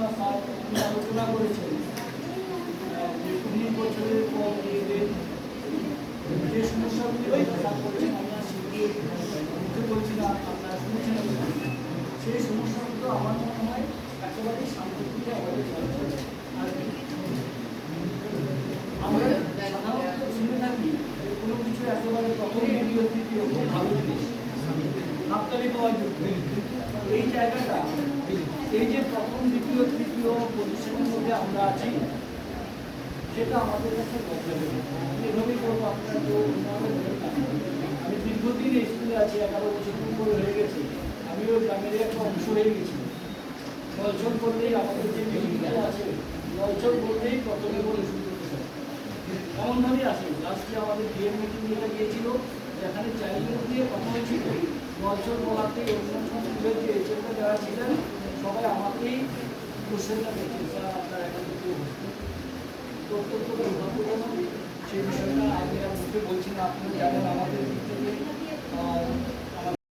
আলোচনা করেছেন যে 19 বছরের পর যে সমস্যাগুলি করছেন, আমি আর সেগুলি মুখে বলছি না, আপনারা শুনেছেন। সেই সমস্যাগুলো আমার মনে হয় একেবারেই শান্তিপূর্ণ আমাদের আর আমরা সাধারণত শুনে থাকি কোনো কিছু একেবারে প্রথম দ্বিতীয় তৃতীয় খুব ভালো জিনিস হাততালি পাওয়ার যোগ্য। এই জায়গাটা, এই যে প্রথম দ্বিতীয় তৃতীয় পজিশনের মধ্যে আমরা আছি, সেটা আমাদের কাছে এভাবেই করবো। আপনারা তো আমি দীর্ঘদিন এই স্কুলে আছি, 11 বছর উপরে হয়ে গেছে। আমিও গ্রামের একটা অংশ হয়ে গেছি। নলছল করলেই আমাদের যে মিটিংগুলো আছে, নলছল করলেই প্রথমে বলে শুরু করতে চাই এমনভাবেই আসে। লাস্টে আমাদের বিয়ের মিটিং যেটা গিয়েছিল, যেখানে চাইল্ড দিয়ে কথা হয়েছিল, নলছল বলাতে অন্যান্য স্কুলের যে এইচএমটা যারা ছিলেন সবাই আমাকেই কোশ্চেনটা দেখছেন, স্যার আপনার এখন অত্যন্ত দুর্ভাগ্যজনক। সেই বিষয়টা আমি আর মুখে বলছি না, আপনি জানেন আমাদের দিক থেকে